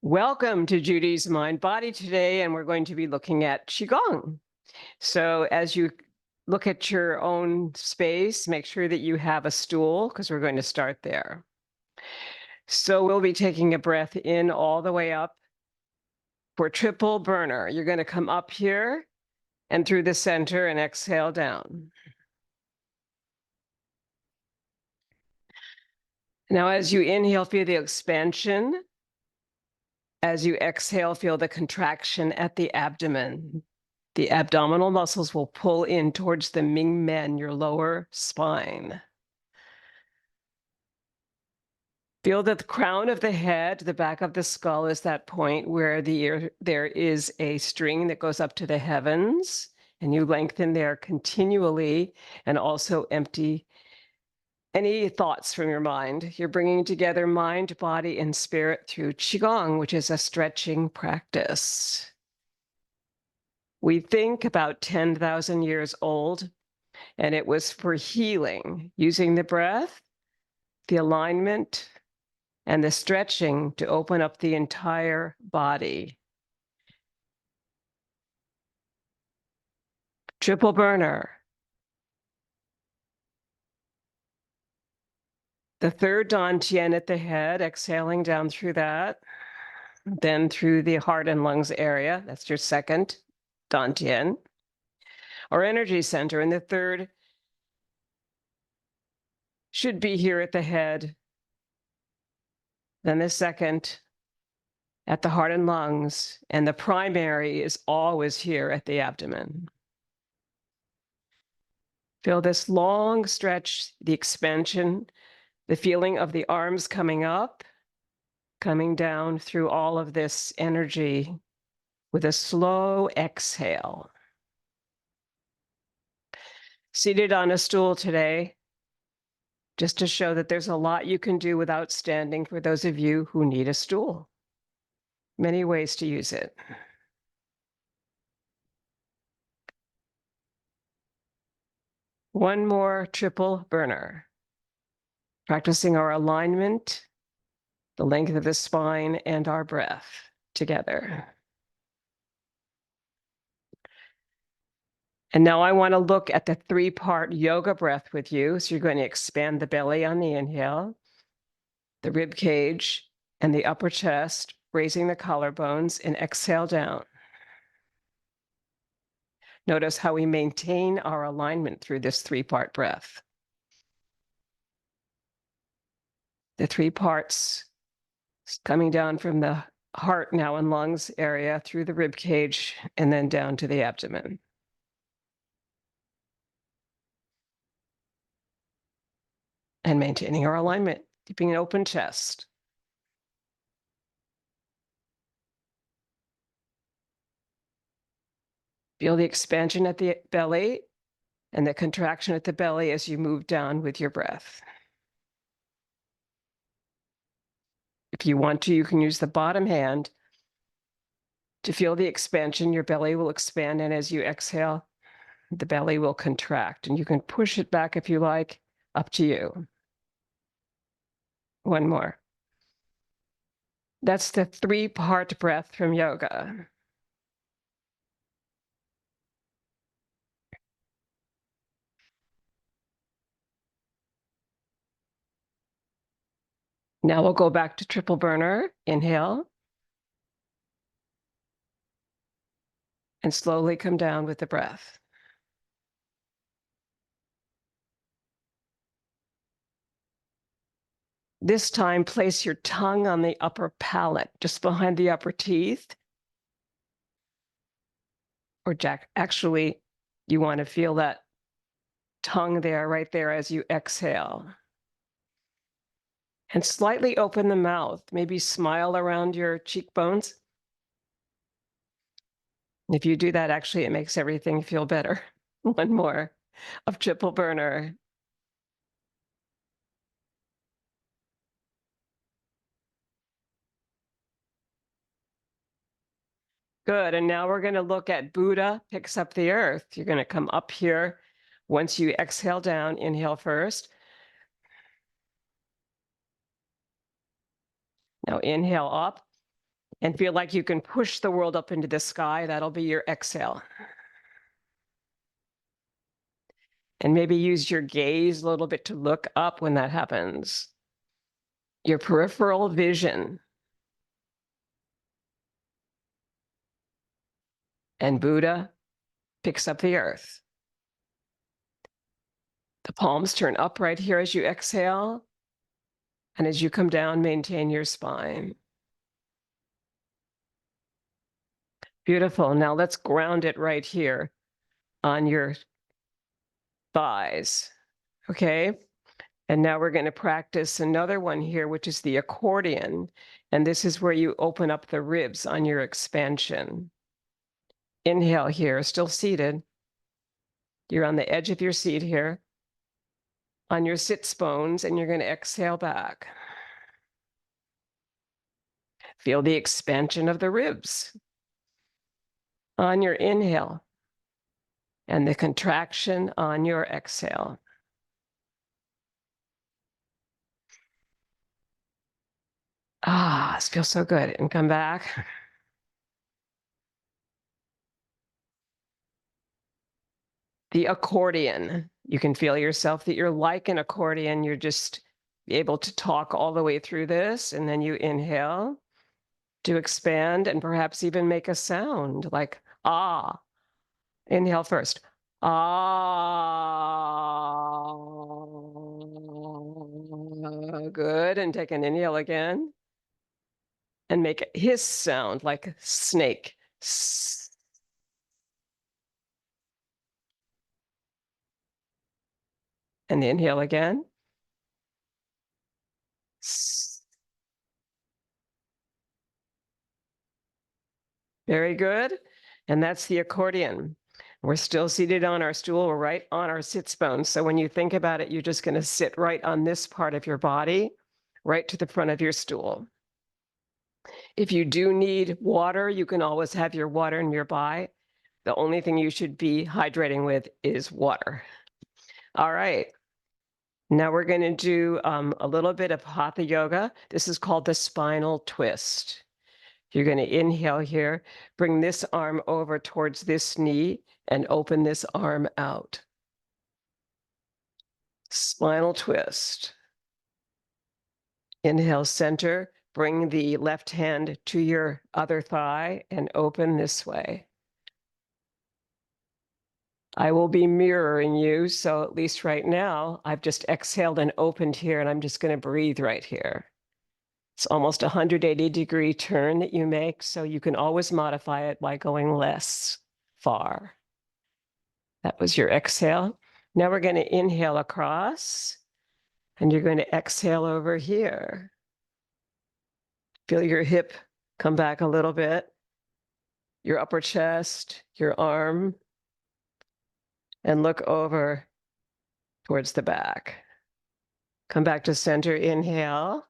Welcome to Judy's Mind Body today, and we're going to be looking at Qigong. So as you look at your own space, make sure that you have a stool because we're going to start there. So we'll be taking a breath in all the way up for triple burner. You're going to come up here and through the center and exhale down. Now, as you inhale, feel the expansion. As you exhale, feel the contraction at the abdomen. The abdominal muscles will pull in towards the Ming Men, your lower spine. Feel that the crown of the head, the back of the skull, is that point where there is a string that goes up to the heavens, and you lengthen there continually and also empty any thoughts from your mind. You're bringing together mind, body, and spirit through Qigong, which is a stretching practice. We think about 10,000 years old, and it was for healing, using the breath, the alignment, and the stretching to open up the entire body. Triple burner. The third dantian at the head, exhaling down through that, then through the heart and lungs area. That's your second dantian, or energy center. And the third should be here at the head. Then the second at the heart and lungs, and the primary is always here at the abdomen. Feel this long stretch, the expansion, the feeling of the arms coming up, coming down through all of this energy with a slow exhale. Seated on a stool today, just to show that there's a lot you can do without standing for those of you who need a stool. Many ways to use it. One more triple burner. Practicing our alignment, the length of the spine, and our breath together. And now I want to look at the three-part yoga breath with you. So you're going to expand the belly on the inhale, the rib cage, and the upper chest, raising the collarbones, and exhale down. Notice how we maintain our alignment through this three-part breath. The three parts coming down from the heart now and lungs area through the rib cage and then down to the abdomen. And maintaining our alignment, keeping an open chest. Feel the expansion at the belly and the contraction at the belly as you move down with your breath. If you want to, you can use the bottom hand to feel the expansion. Your belly will expand, and as you exhale, the belly will contract, and you can push it back if you like, up to you. One more. That's the three-part breath from yoga. Now we'll go back to triple burner. Inhale. And slowly come down with the breath. This time, place your tongue on the upper palate, just behind the upper teeth. Or actually, you want to feel that tongue there, right there, as you exhale. And slightly open the mouth, maybe smile around your cheekbones. If you do that, actually, it makes everything feel better. One more of triple burner. Good, and now we're going to look at Buddha picks up the earth. You're going to come up here. Once you exhale down, inhale first. Now inhale up. and feel like you can push the world up into the sky. That'll be your exhale. And maybe use your gaze a little bit to look up when that happens. Your peripheral vision. And Buddha picks up the earth. The palms turn up right here as you exhale. And as you come down, maintain your spine. Beautiful. Now let's ground it right here on your thighs. Okay. And now we're going to practice another one here, which is the accordion. And this is where you open up the ribs on your expansion. Inhale here, still seated. You're on the edge of your seat here, on your sits bones, and you're going to exhale back. Feel the expansion of the ribs on your inhale and the contraction on your exhale. Ah, this feels so good. And come back. The accordion. You can feel yourself that you're like an accordion. You're just able to talk all the way through this. And then you inhale to expand and perhaps even make a sound like ah. Inhale first. Ah. Good. And take an inhale again. And make a hiss sound like snake. And inhale again. Very good. And that's the accordion. We're still seated on our stool. We're right on our sits bones. So when you think about it, you're just going to sit right on this part of your body, right to the front of your stool. If you do need water, you can always have your water nearby. The only thing you should be hydrating with is water. All right. Now we're going to do a little bit of Hatha yoga. This is called the spinal twist. You're going to inhale here, bring this arm over towards this knee and open this arm out. Spinal twist. Inhale, center, bring the left hand to your other thigh and open this way. I will be mirroring you, so at least right now, I've just exhaled and opened here, and I'm just going to breathe right here. It's almost a 180-degree turn that you make, so you can always modify it by going less far. That was your exhale. Now we're going to inhale across, and you're going to exhale over here. Feel your hip come back a little bit, your upper chest, your arm, and look over towards the back. Come back to center, inhale,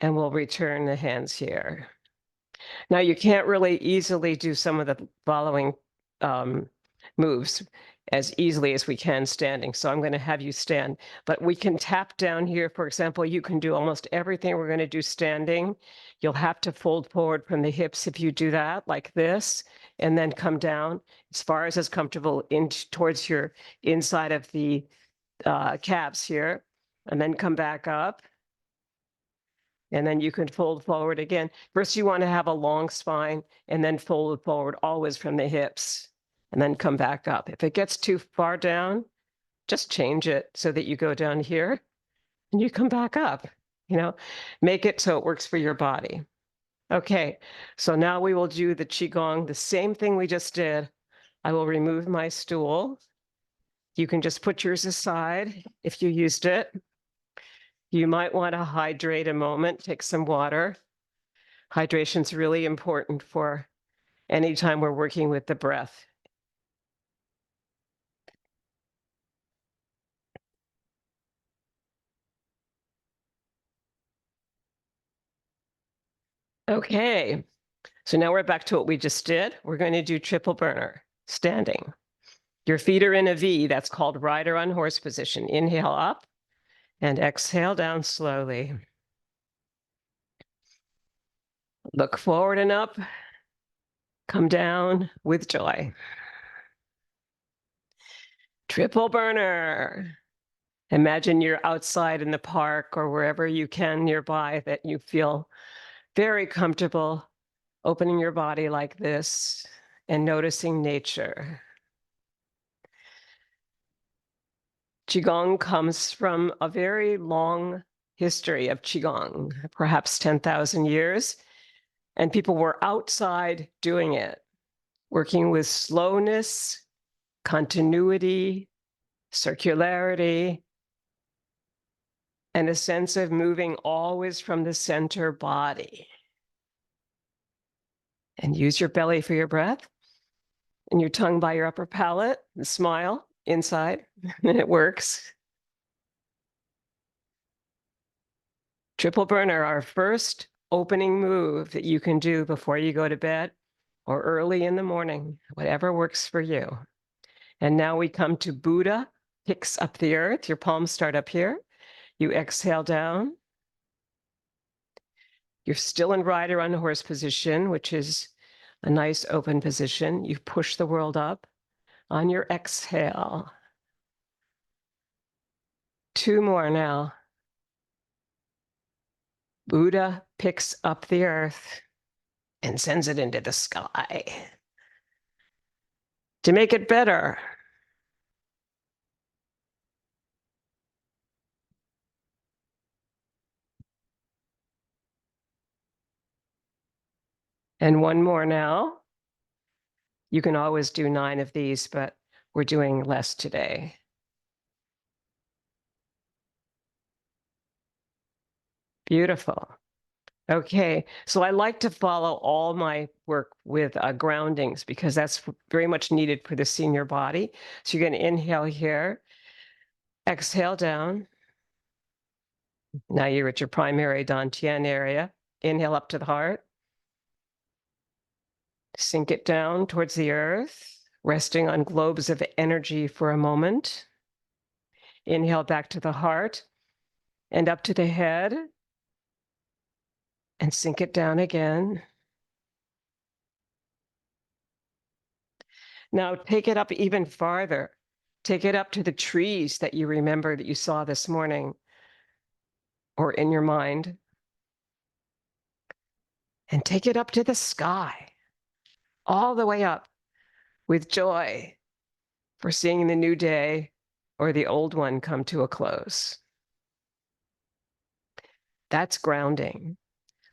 and we'll return the hands here. Now, you can't really easily do some of the following moves as easily as we can standing. So I'm going to have you stand, but we can tap down here. For example, you can do almost everything we're going to do standing. You'll have to fold forward from the hips if you do that, like this, and then come down as far as is comfortable towards your inside of the calves here, and then come back up. And then you can fold forward again. First, you want to have a long spine and then fold forward always from the hips and then come back up. If it gets too far down, just change it so that you go down here and you come back up, make it so it works for your body. Okay, so now we will do the Qigong, the same thing we just did. I will remove my stool. You can just put yours aside if you used it. You might want to hydrate a moment, take some water. Hydration is really important for anytime we're working with the breath. Okay, so now we're back to what we just did. We're going to do triple burner, standing. Your feet are in a V, that's called rider on horse position. Inhale up and exhale down slowly. Look forward and up. Come down with joy. Triple burner. Imagine you're outside in the park or wherever you can nearby that you feel very comfortable opening your body like this and noticing nature. Qigong comes from a very long history of Qigong, perhaps 10,000 years, and people were outside doing it, working with slowness, continuity, circularity, and a sense of moving always from the center body. And use your belly for your breath and your tongue by your upper palate and smile inside, and it works. Triple burner, our first opening move that you can do before you go to bed or early in the morning, whatever works for you. And now we come to Buddha, picks up the earth. Your palms start up here. You exhale down. You're still in rider on horse position, which is a nice open position. You push the world up on your exhale. 2 more now. Buddha picks up the earth and sends it into the sky. To make it better, and 1 more now. You can always do 9 of these, but we're doing less today. Beautiful. Okay, so I like to follow all my work with groundings because that's very much needed for the senior body. So you're going to inhale here, exhale down. Now you're at your primary dantian area. Inhale up to the heart. Sink it down towards the earth, resting on globes of energy for a moment. Inhale back to the heart and up to the head. And sink it down again. Now take it up even farther. Take it up to the trees that you remember that you saw this morning or in your mind. And take it up to the sky, all the way up with joy for seeing the new day or the old one come to a close. That's grounding.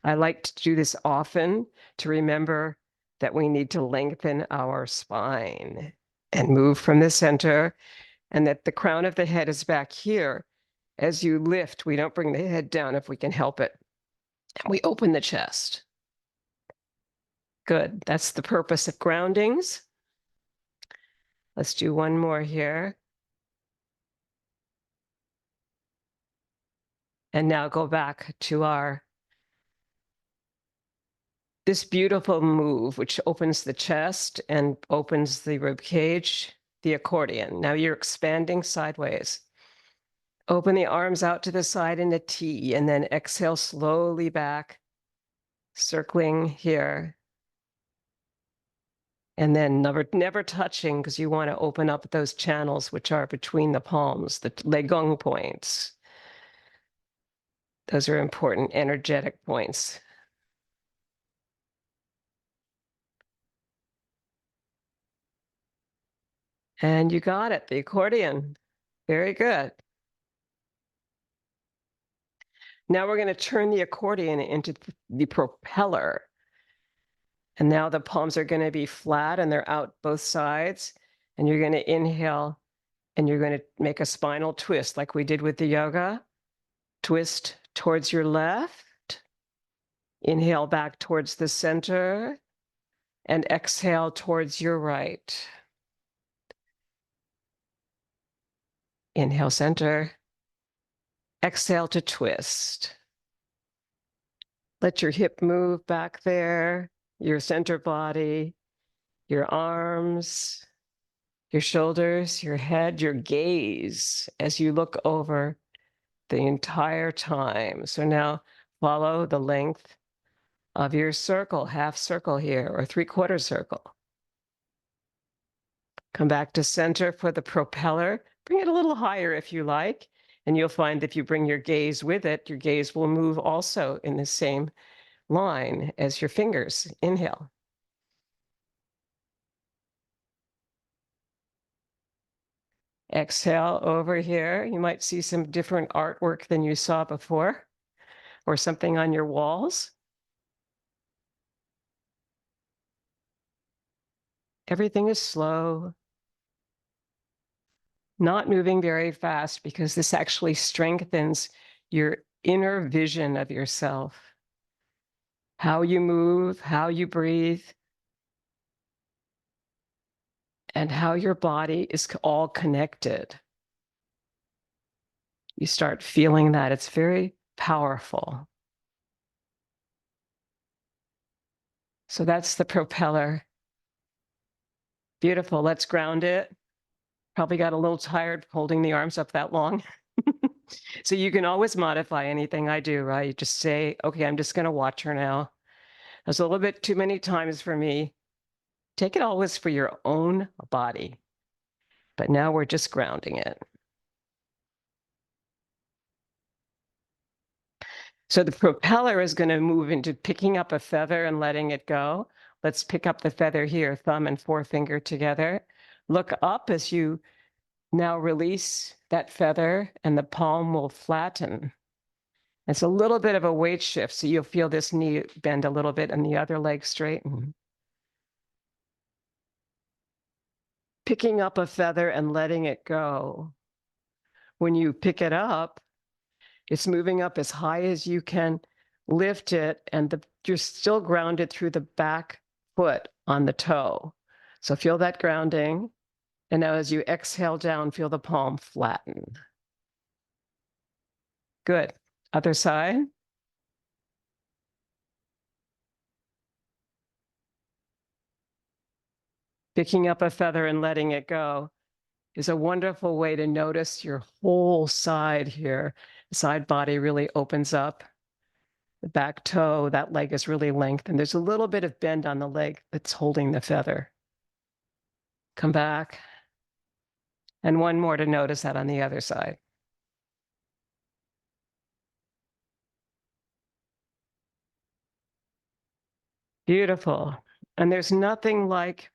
I like to do this often to remember that we need to lengthen our spine and move from the center, and that the crown of the head is back here. As you lift, we don't bring the head down if we can help it. We open the chest. Good. That's the purpose of groundings. Let's do 1 more here. And now go back to this beautiful move, which opens the chest and opens the rib cage, the accordion. Now you're expanding sideways. Open the arms out to the side in a T, and then exhale slowly back, circling here. And then never touching, because you want to open up those channels which are between the palms, the legong points. Those are important energetic points. And you got it, the accordion. Very good. Now we're going to turn the accordion into the propeller. And now the palms are going to be flat and they're out both sides. And you're going to inhale and you're going to make a spinal twist like we did with the yoga. Twist towards your left. Inhale back towards the center. And exhale towards your right. Inhale center. Exhale to twist. Let your hip move back there, your center body, your arms, your shoulders, your head, your gaze as you look over the entire time. So now follow the length of your circle, half circle here, or 3/4 circle. Come back to center for the propeller. Bring it a little higher if you like, and you'll find if you bring your gaze with it, your gaze will move also in the same line as your fingers. Inhale. Exhale over here. You might see some different artwork than you saw before, or something on your walls. Everything is slow, not moving very fast, because this actually strengthens your inner vision of yourself. How you move, how you breathe, and how your body is all connected. You start feeling that. It's very powerful. So that's the propeller. Beautiful. Let's ground it. Probably got a little tired holding the arms up that long. So you can always modify anything I do, right? You just say, okay, I'm just going to watch her now. That's a little bit too many times for me. Take it always for your own body. But now we're just grounding it. So the propeller is going to move into picking up a feather and letting it go. Let's pick up the feather here, thumb and forefinger together. Look up as you now release that feather, and the palm will flatten. It's a little bit of a weight shift, so you'll feel this knee bend a little bit and the other leg straighten. Picking up a feather and letting it go. When you pick it up, it's moving up as high as you can lift it, and you're still grounded through the back foot on the toe. So feel that grounding. And now as you exhale down, feel the palm flatten. Good. Other side. Picking up a feather and letting it go is a wonderful way to notice your whole side here. The side body really opens up. The back toe, that leg is really lengthened. There's a little bit of bend on the leg that's holding the feather. Come back. And one more to notice that on the other side. Beautiful. And there's nothing like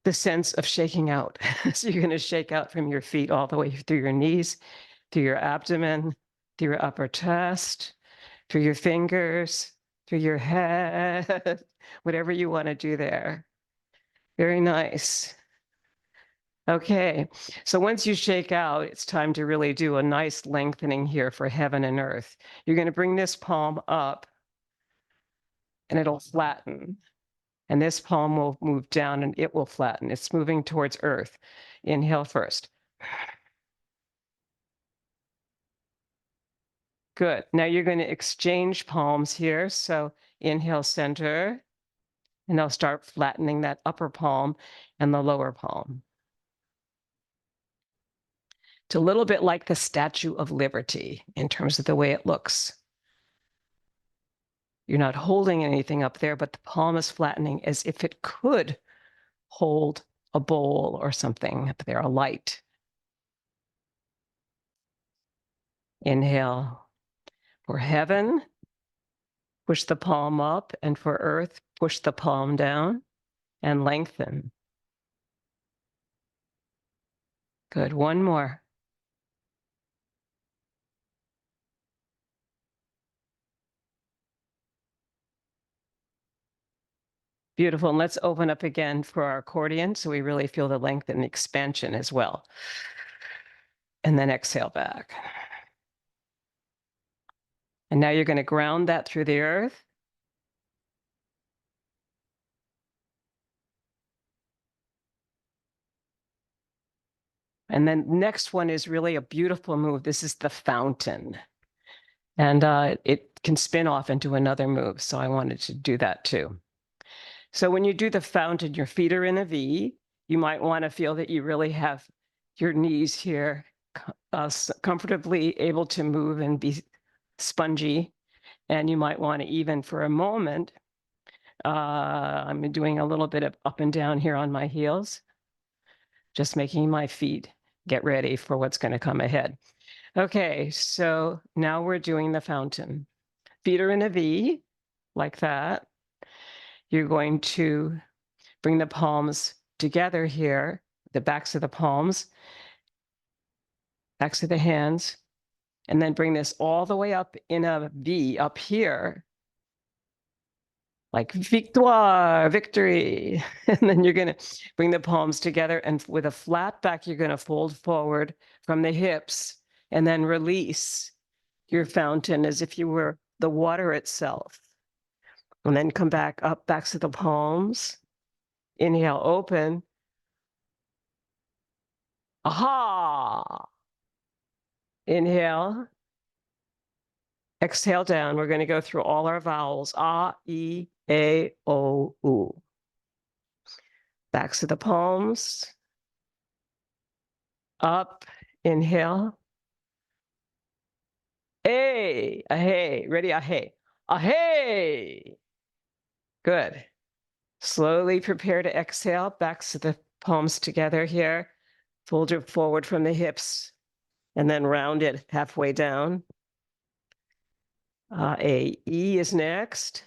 the sense of shaking out. So you're going to shake out from your feet all the way through your knees, through your abdomen, through your upper chest, through your fingers, through your head, whatever you want to do there. Very nice. Okay, so once you shake out, it's time to really do a nice lengthening here for heaven and earth. You're going to bring this palm up, and it'll flatten. And this palm will move down, and it will flatten. It's moving towards earth. Inhale first. Good. Now you're going to exchange palms here. So inhale center, and I'll start flattening that upper palm and the lower palm. It's a little bit like the Statue of Liberty in terms of the way it looks. You're not holding anything up there, but the palm is flattening as if it could hold a bowl or something up there, a light. Inhale. For heaven, push the palm up, and for earth, push the palm down and lengthen. Good. One more. Beautiful. And let's open up again for our accordion so we really feel the length and expansion as well. And then exhale back. And now you're going to ground that through the earth. And then next one is really a beautiful move. This is the fountain. And it can spin off into another move. So I wanted to do that too. So when you do the fountain, your feet are in a V. You might want to feel that you really have your knees here comfortably able to move and be spongy. And you might want to even for a moment, I'm doing a little bit of up and down here on my heels, just making my feet get ready for what's going to come ahead. Okay, so now we're doing the fountain. Feet are in a V, like that. You're going to bring the palms together here, the backs of the palms, backs of the hands, and then bring this all the way up in a V up here, like victoire, victory. And then you're going to bring the palms together, and with a flat back, you're going to fold forward from the hips and then release your fountain as if you were the water itself. And then come back up, backs of the palms. Inhale, open. Aha! Inhale. Exhale down. We're going to go through all our vowels. A, E, A, O, U. Backs of the palms. Up. Inhale. A, hey. Ready? A, hey. A, hey. Good. Slowly prepare to exhale. Backs of the palms together here. Fold it forward from the hips and then round it halfway down. A, E is next.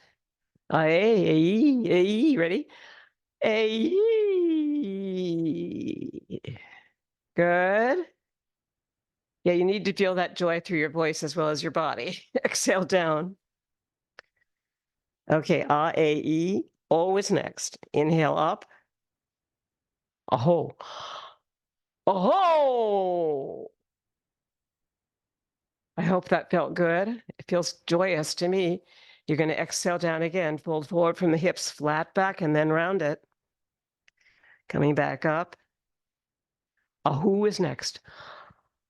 A, E, ready? A, E. Good. Yeah, you need to feel that joy through your voice as well as your body. Exhale down. Okay, A, E. O is next. Inhale up. Aho. Aho. I hope that felt good. It feels joyous to me. You're going to exhale down again, fold forward from the hips, flat back, and then round it. Coming back up. Ahu is next.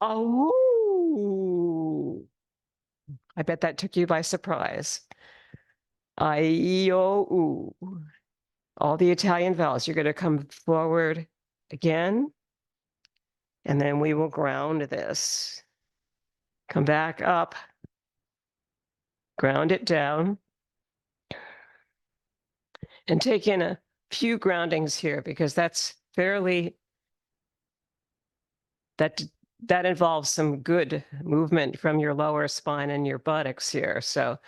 Ahu. I bet that took you by surprise. I-E-O-U. All the Italian vowels. You're going to come forward again, and then we will ground this. Come back up. Ground it down. And take in a few groundings here, because that's fairly, that involves some good movement from your lower spine and your buttocks here. So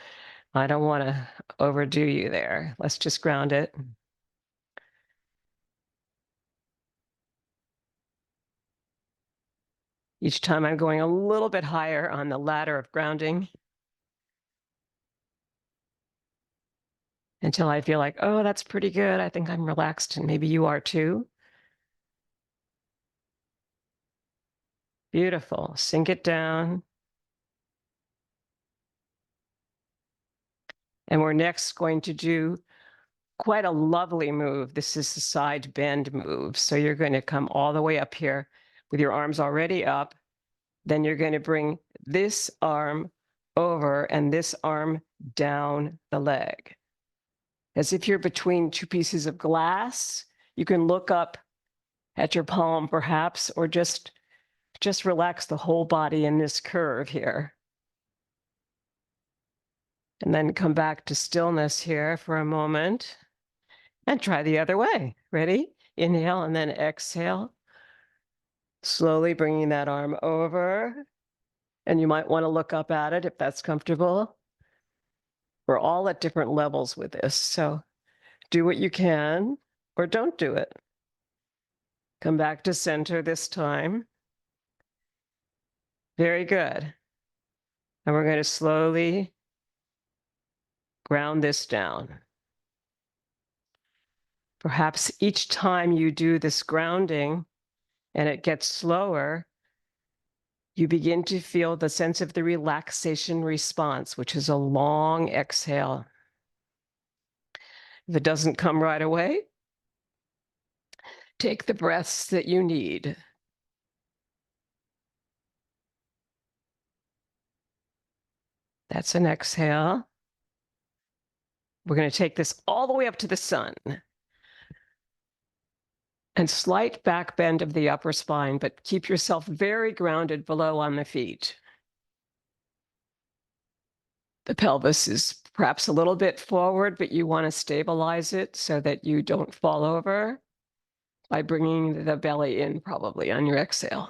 I don't want to overdo you there. Let's just ground it. Each time I'm going a little bit higher on the ladder of grounding until I feel like, oh, that's pretty good. I think I'm relaxed, and maybe you are too. Beautiful. Sink it down. And we're next going to do quite a lovely move. This is the side bend move. So you're going to come all the way up here with your arms already up. Then you're going to bring this arm over and this arm down the leg. As if you're between two pieces of glass. You can look up at your palm perhaps, or just relax the whole body in this curve here. And then come back to stillness here for a moment and try the other way. Ready? Inhale and then exhale. Slowly bringing that arm over. And you might want to look up at it if that's comfortable. We're all at different levels with this, so do what you can or don't do it. Come back to center this time. Very good. And we're going to slowly ground this down. Perhaps each time you do this grounding and it gets slower, you begin to feel the sense of the relaxation response, which is a long exhale. If it doesn't come right away, take the breaths that you need. That's an exhale. We're going to take this all the way up to the sun. And slight back bend of the upper spine, but keep yourself very grounded below on the feet. The pelvis is perhaps a little bit forward, but you want to stabilize it so that you don't fall over by bringing the belly in probably on your exhale.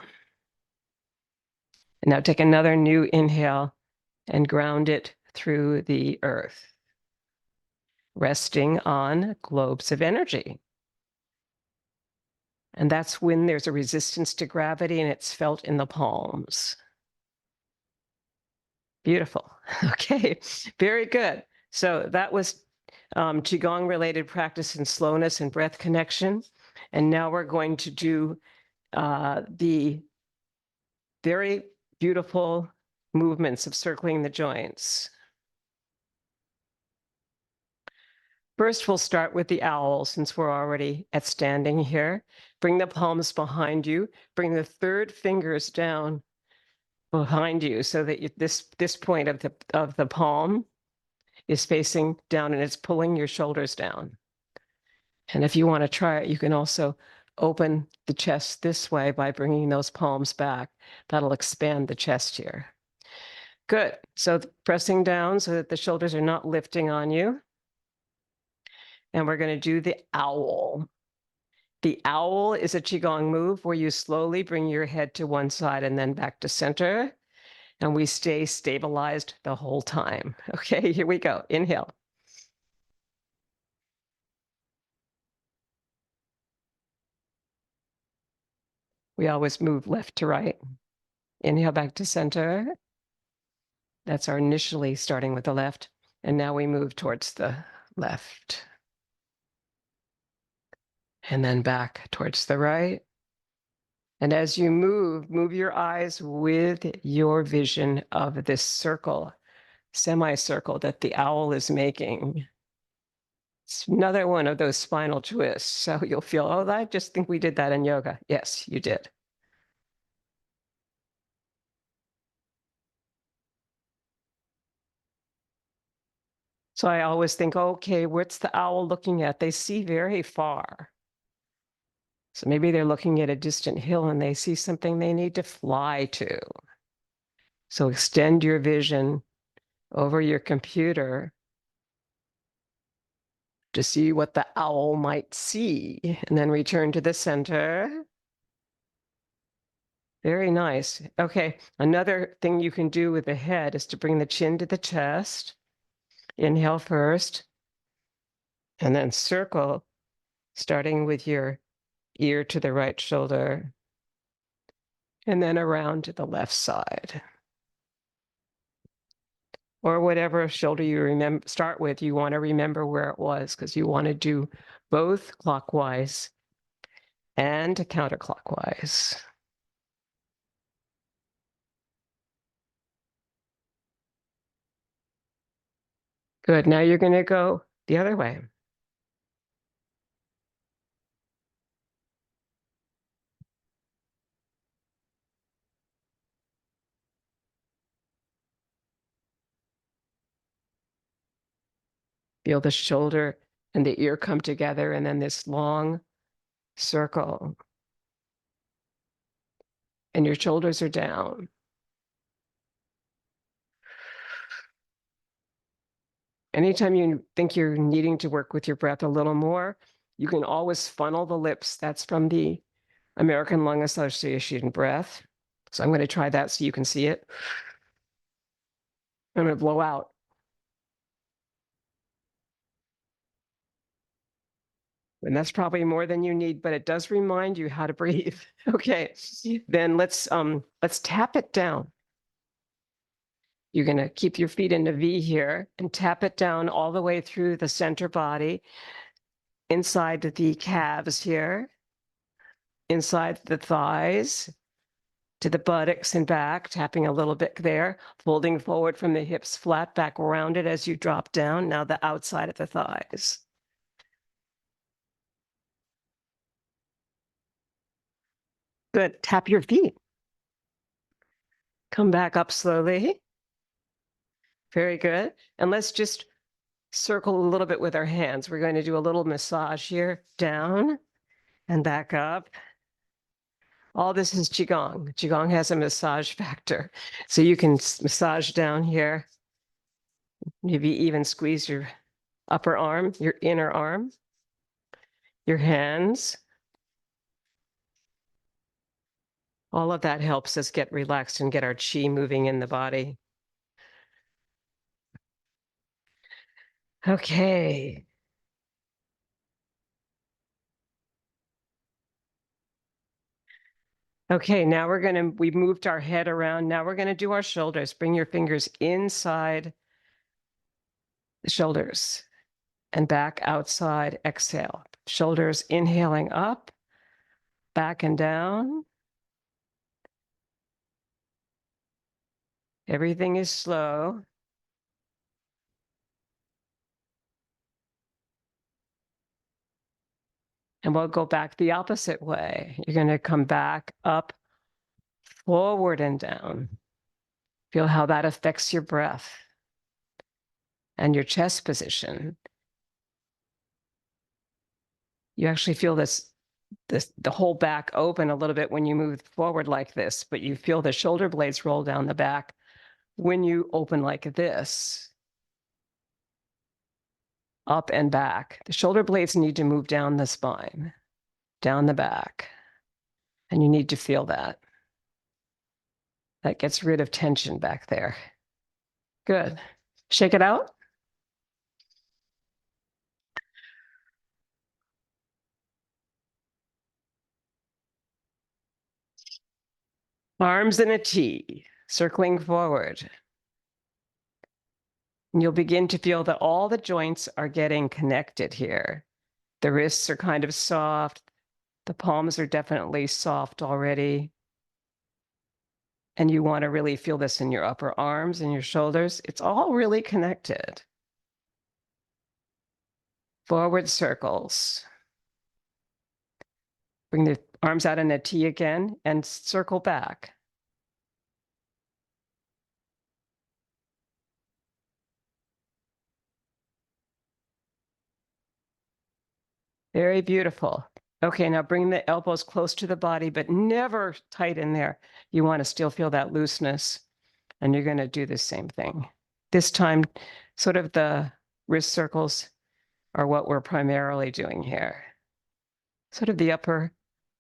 And now take another new inhale and ground it through the earth, resting on globes of energy. And that's when there's a resistance to gravity and it's felt in the palms. Beautiful. Okay, very good. So that was Qigong related practice in slowness and breath connection. And now we're going to do the very beautiful movements of circling the joints. First, we'll start with the owl since we're already at standing here. Bring the palms behind you. Bring the third fingers down behind you so that this point of the palm is facing down and it's pulling your shoulders down. And if you want to try it, you can also open the chest this way by bringing those palms back. That'll expand the chest here. Good. So pressing down so that the shoulders are not lifting on you. And we're going to do the owl. The owl is a Qigong move where you slowly bring your head to one side and then back to center. And we stay stabilized the whole time. Okay, here we go. Inhale. We always move left to right. Inhale back to center. That's our initially starting with the left. And now we move towards the left. And then back towards the right. And as you move your eyes with your vision of this circle, semicircle that the owl is making. It's another one of those spinal twists. So you'll feel, oh, I just think we did that in yoga. Yes, you did. So I always think, okay, what's the owl looking at? They see very far. So maybe they're looking at a distant hill and they see something they need to fly to. So extend your vision over your computer to see what the owl might see, and then return to the center. Very nice. Okay, another thing you can do with the head is to bring the chin to the chest. Inhale first, and then circle, starting with your ear to the right shoulder, and then around to the left side. Or whatever shoulder you start with, you want to remember where it was because you want to do both clockwise and counterclockwise. Good. Now you're going to go the other way. Feel the shoulder and the ear come together, and then this long circle. And your shoulders are down. Anytime you think you're needing to work with your breath a little more, you can always funnel the lips. That's from the American Lung Association breath. So I'm going to try that so you can see it. I'm going to blow out. And that's probably more than you need, but it does remind you how to breathe. Okay, then let's tap it down. You're going to keep your feet in a V here and tap it down all the way through the center body, inside the calves here, inside the thighs, to the buttocks and back, tapping a little bit there, folding forward from the hips, flat back rounded as you drop down. Now the outside of the thighs. Good. Tap your feet. Come back up slowly. Very good. And let's just circle a little bit with our hands. We're going to do a little massage here, down and back up. All this is Qigong. Qigong has a massage factor. So you can massage down here Maybe even squeeze your upper arm, your inner arm, your hands. All of that helps us get relaxed and get our chi moving in the body. Okay. Okay, now we've moved our head around. Now we're going to do our shoulders. Bring your fingers inside the shoulders and back outside. Exhale. Shoulders inhaling up, back and down. Everything is slow. And we'll go back the opposite way. You're going to come back up, forward and down. Feel how that affects your breath and your chest position. You actually feel the whole back open a little bit when you move forward like this, but you feel the shoulder blades roll down the back when you open like this, up and back. The shoulder blades need to move down the spine, down the back, and you need to feel that. That gets rid of tension back there. Good. Shake it out. Arms in a T, circling forward. And you'll begin to feel that all the joints are getting connected here. The wrists are kind of soft. The palms are definitely soft already. And you want to really feel this in your upper arms and your shoulders. It's all really connected. Forward circles. Bring the arms out in a T again and circle back. Very beautiful. Okay, now bring the elbows close to the body, but never tight in there. You want to still feel that looseness. And you're going to do the same thing. This time, sort of the wrist circles are what we're primarily doing here. Sort of the upper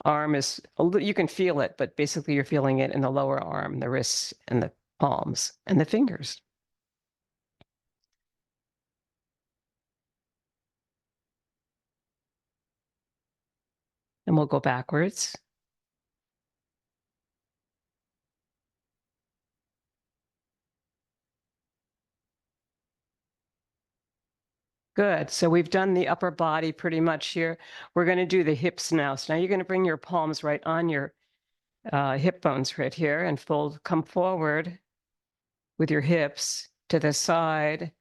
arm is, you can feel it, but basically you're feeling it in the lower arm, the wrists and the palms and the fingers. And we'll go backwards. Good. So we've done the upper body pretty much here. We're going to do the hips now. So now you're going to bring your palms right on your hip bones right here and come forward with your hips to the side,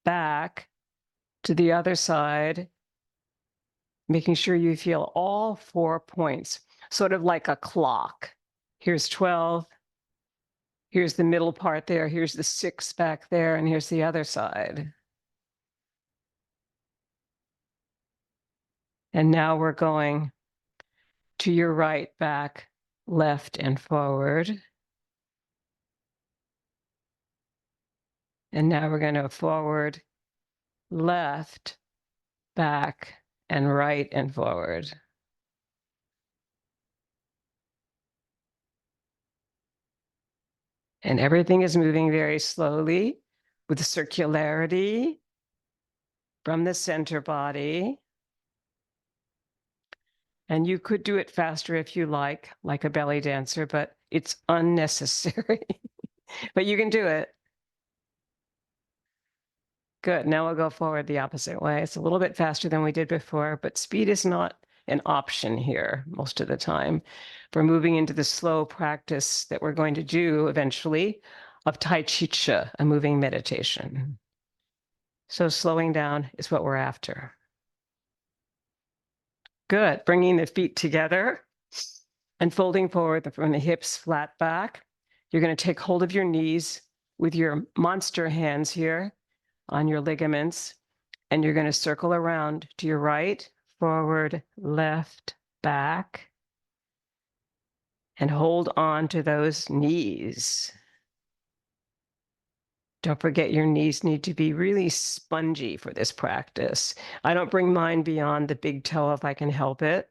back to the other side, making sure you feel all 4 points, sort of like a clock. Here's 12. Here's the middle part there. Here's the 6 back there. And here's the other side. And now we're going to your right, back, left, and forward. And now we're going to forward, left, back, and right and forward. And everything is moving very slowly with circularity from the center body. And you could do it faster if you like a belly dancer, but it's unnecessary. But you can do it. Good. Now we'll go forward the opposite way. It's a little bit faster than we did before, but speed is not an option here most of the time. We're moving into the slow practice that we're going to do eventually of Tai Chi, a moving meditation. So slowing down is what we're after. Good. Bringing the feet together and folding forward from the hips flat back. You're going to take hold of your knees with your monster hands here on your ligaments, and you're going to circle around to your right, forward, left, back, and hold on to those knees. Don't forget your knees need to be really spongy for this practice. I don't bring mine beyond the big toe if I can help it.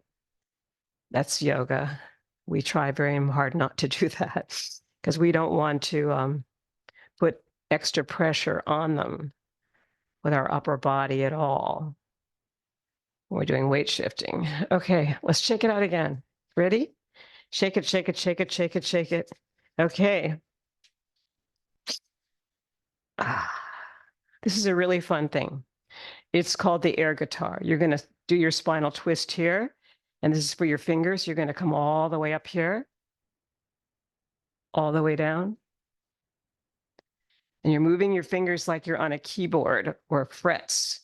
That's yoga. We try very hard not to do that because we don't want to put extra pressure on them with our upper body at all. We're doing weight shifting. Okay, let's shake it out again. Ready? Shake it, shake it, shake it, shake it, shake it. Okay. This is a really fun thing. It's called the air guitar. You're going to do your spinal twist here, and this is for your fingers. You're going to come all the way up here, all the way down. And you're moving your fingers like you're on a keyboard or frets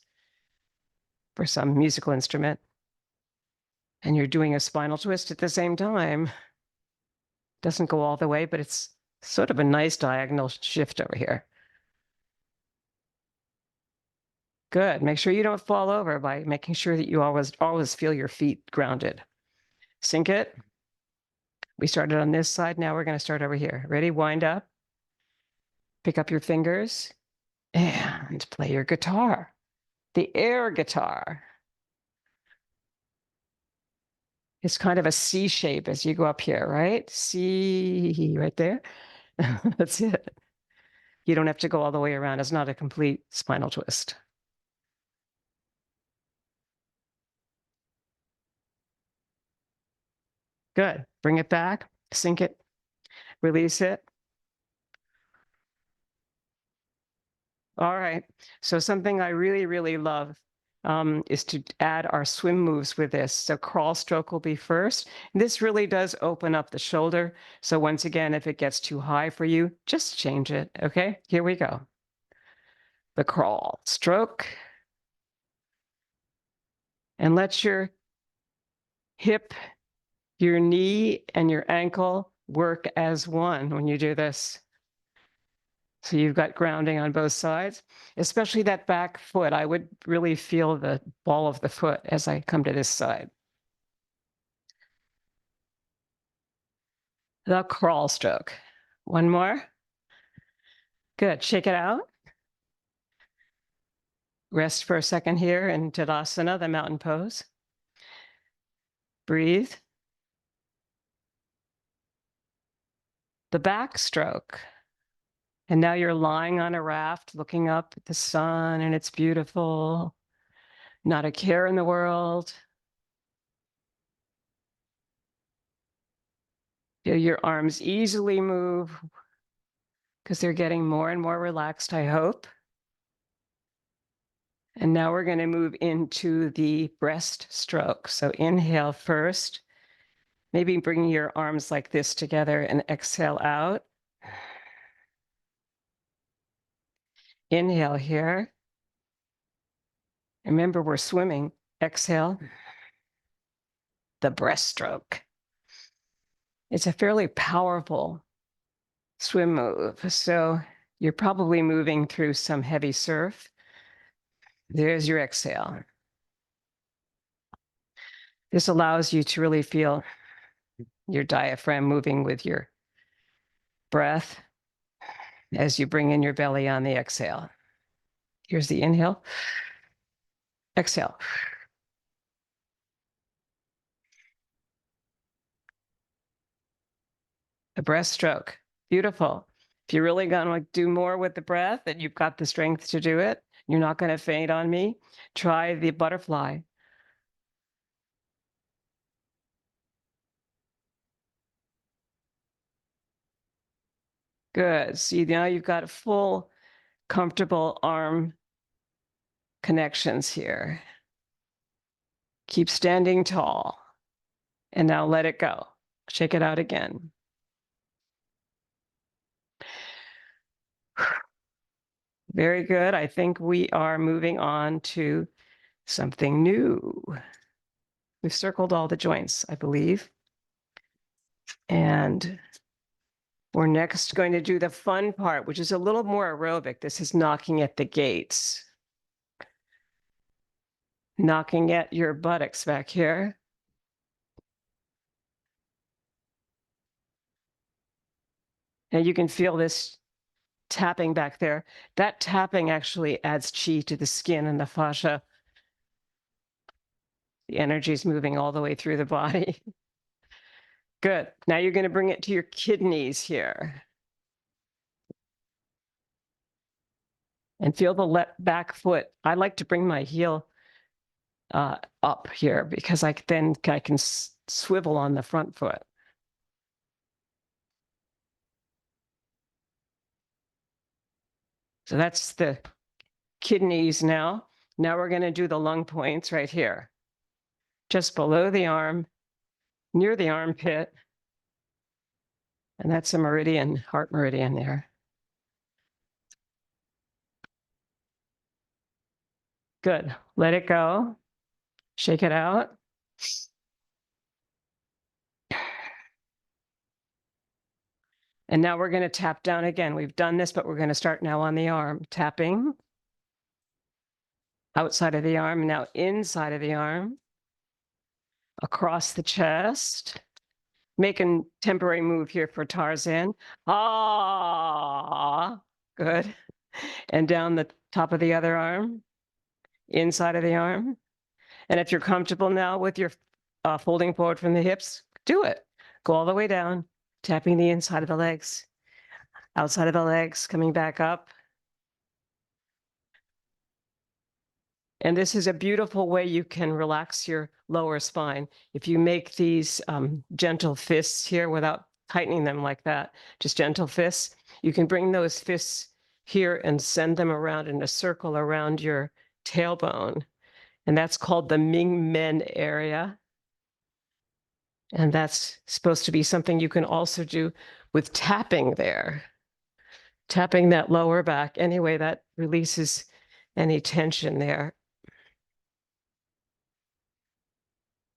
for some musical instrument. And you're doing a spinal twist at the same time. Doesn't go all the way, but it's sort of a nice diagonal shift over here. Good. Make sure you don't fall over by making sure that you always feel your feet grounded. Sink it. We started on this side. Now we're going to start over here. Ready? Wind up. Pick up your fingers and play your guitar. The air guitar. It's kind of a C shape as you go up here, right? C right there. That's it. You don't have to go all the way around. It's not a complete spinal twist. Good. Bring it back, sink it, release it. All right. So something I really, really love is to add our swim moves with this. So crawl stroke will be first. This really does open up the shoulder. So once again, if it gets too high for you, just change it. Okay, here we go. The crawl stroke. And let your hip, your knee, and your ankle work as one when you do this. So you've got grounding on both sides, especially that back foot. I would really feel the ball of the foot as I come to this side. The crawl stroke. One more. Good. Shake it out. Rest for a second here in Tadasana, the mountain pose. Breathe. The back stroke. And now you're lying on a raft, looking up at the sun, and it's beautiful. Not a care in the world. Feel your arms easily move because they're getting more and more relaxed, I hope. And now we're going to move into the breast stroke. So inhale first, maybe bring your arms like this together and exhale out. Inhale here. Remember, we're swimming. Exhale. The breaststroke. It's a fairly powerful swim move. So you're probably moving through some heavy surf. There's your exhale. This allows you to really feel your diaphragm moving with your breath as you bring in your belly on the exhale. Here's the inhale. Exhale. The breaststroke. Beautiful. If you're really going to do more with the breath and you've got the strength to do it, you're not going to faint on me, try the butterfly. Good. See, now you've got full, comfortable arm connections here. Keep standing tall. And now let it go. Shake it out again. Very good. I think we are moving on to something new. We've circled all the joints, I believe. And we're next going to do the fun part, which is a little more aerobic. This is knocking at the gates. Knocking at your buttocks back here. And you can feel this tapping back there. That tapping actually adds chi to the skin and the fascia. The energy is moving all the way through the body. Good. Now you're going to bring it to your kidneys here. And feel the back foot. I like to bring my heel up here because I can swivel on the front foot. So that's the kidneys now. Now we're going to do the lung points right here. Just below the arm, near the armpit. And that's a meridian, heart meridian there. Good. Let it go. Shake it out. And now we're going to tap down again. We've done this, but we're going to start now on the arm. Tapping. Outside of the arm, now inside of the arm. Across the chest. Make a temporary move here for Tarzan. Ah, good. And down the top of the other arm. Inside of the arm. And if you're comfortable now with your folding forward from the hips, do it. Go all the way down, tapping the inside of the legs, outside of the legs, coming back up. And this is a beautiful way you can relax your lower spine. If you make these gentle fists here without tightening them like that, just gentle fists, you can bring those fists here and send them around in a circle around your tailbone. And that's called the Ming Men area. And that's supposed to be something you can also do with tapping there. Tapping that lower back. Anyway, that releases any tension there.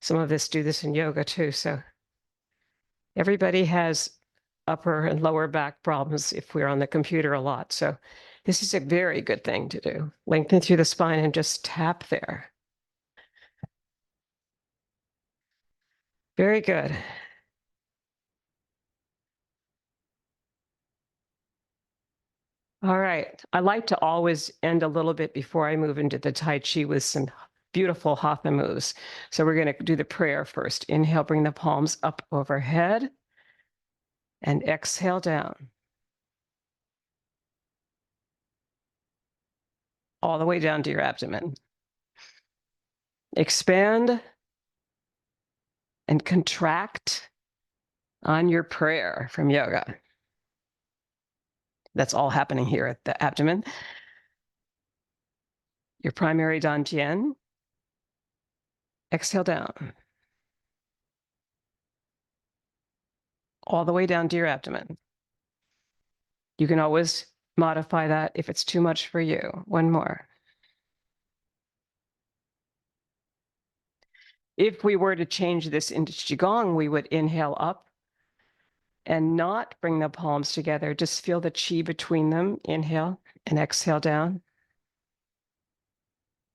Some of us do this in yoga too. So everybody has upper and lower back problems if we're on the computer a lot. So this is a very good thing to do. Lengthen through the spine and just tap there. Very good. All right. I like to always end a little bit before I move into the Tai Chi with some beautiful hatha moves. So we're going to do the prayer first. Inhale, bring the palms up overhead and exhale down. All the way down to your abdomen. Expand and contract on your prayer from yoga. That's all happening here at the abdomen. Your primary dantian. Exhale down. All the way down to your abdomen. You can always modify that if it's too much for you. One more. If we were to change this into Qigong, we would inhale up and not bring the palms together. Just feel the chi between them. Inhale and exhale down.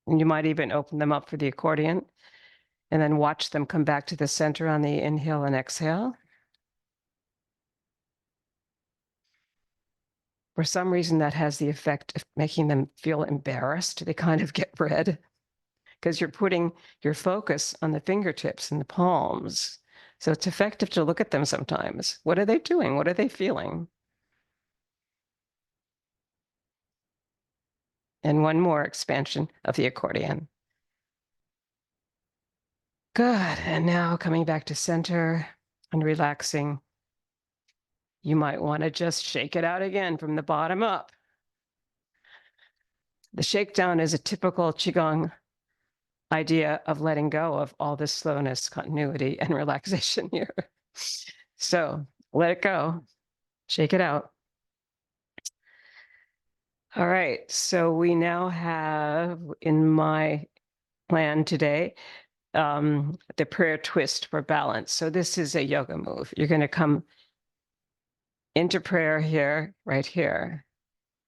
And you might even open them up for the accordion and then watch them come back to the center on the inhale and exhale. For some reason, that has the effect of making them feel embarrassed. They kind of get red because you're putting your focus on the fingertips and the palms. So it's effective to look at them sometimes. What are they doing? What are they feeling? And one more expansion of the accordion. Good. And now coming back to center and relaxing. You might want to just shake it out again from the bottom up. The shakedown is a typical Qigong idea of letting go of all this slowness, continuity, and relaxation here. So let it go. Shake it out. All right. So we now have in my plan today the prayer twist for balance. So this is a yoga move. You're going to come into prayer here, right here.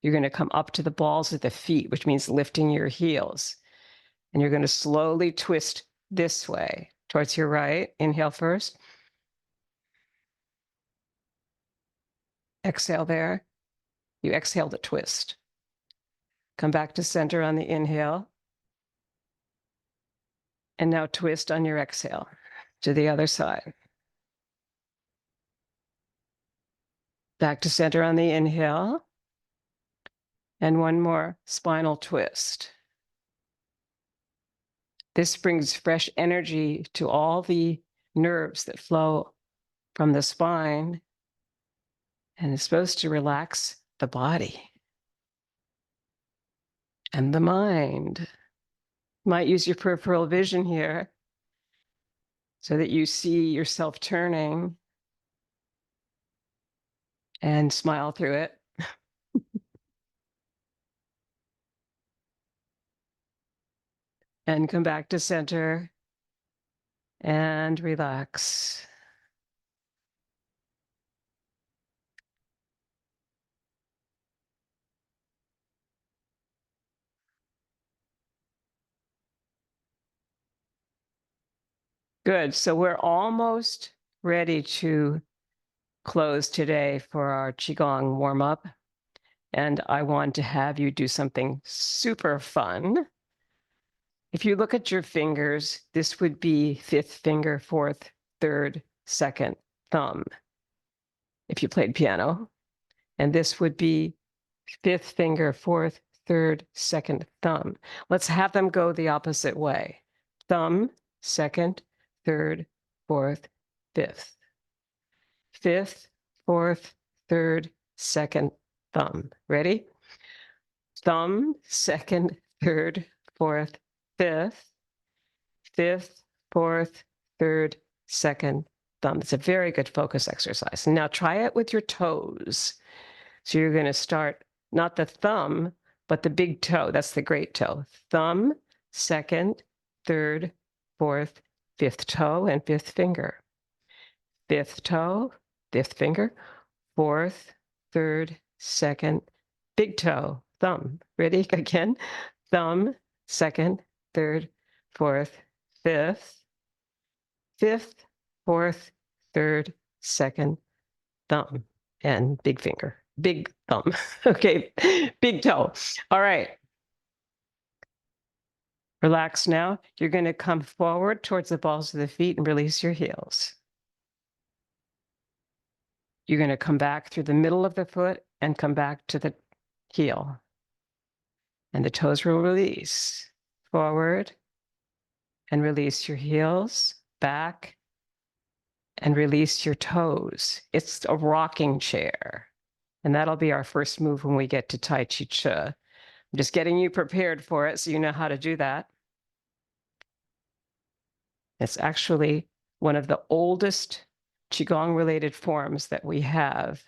You're going to come up to the balls of the feet, which means lifting your heels. And you're going to slowly twist this way towards your right. Inhale first. Exhale there. You exhale to twist. Come back to center on the inhale. And now twist on your exhale to the other side. Back to center on the inhale. And one more spinal twist. This brings fresh energy to all the nerves that flow from the spine and is supposed to relax the body and the mind. You might use your peripheral vision here so that you see yourself turning and smile through it. And come back to center and relax. Good. So we're almost ready to close today for our Qigong warm up. And I want to have you do something super fun. If you look at your fingers, this would be fifth finger, fourth, third, second thumb, if you played piano. And this would be fifth finger, fourth, third, second thumb. Let's have them go the opposite way. Thumb, second, third, fourth, fifth. Fifth, fourth, third, second thumb. Ready? Thumb, second, third, fourth, fifth. Fifth, fourth, third, second thumb. It's a very good focus exercise. Now try it with your toes. So you're going to start not the thumb, but the big toe. That's the great toe. Thumb, second, third, fourth, fifth toe, and fifth finger. Fifth toe, fifth finger, fourth, third, second, big toe, thumb. Ready? Again. Thumb, second, third, fourth, fifth, fifth, fourth, third, second, thumb, and big finger, big thumb. Okay, big toe. All right. Relax now. You're going to come forward towards the balls of the feet and release your heels. You're going to come back through the middle of the foot and come back to the heel. And the toes will release. Forward and release your heels, back and release your toes. It's a rocking chair. And that'll be our first move when we get to Tai Chi Chih. I'm just getting you prepared for it so you know how to do that. It's actually one of the oldest Qigong-related forms that we have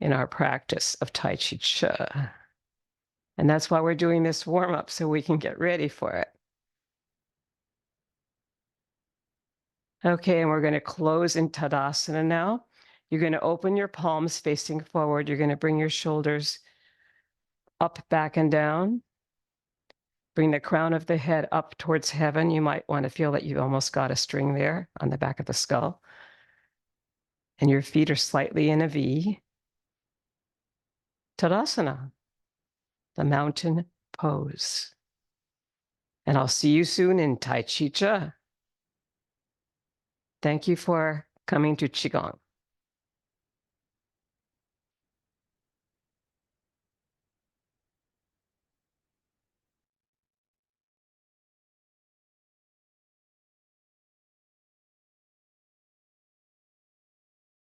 in our practice of Tai Chi Chih. And that's why we're doing this warm-up, so we can get ready for it. Okay, and we're going to close in Tadasana now. You're going to open your palms facing forward. You're going to bring your shoulders up, back, and down. Bring the crown of the head up towards heaven. You might want to feel that you almost got a string there on the back of the skull. And your feet are slightly in a V. Tadasana, the mountain pose. And I'll see you soon in Tai Chi Chih. Thank you for coming to Qigong.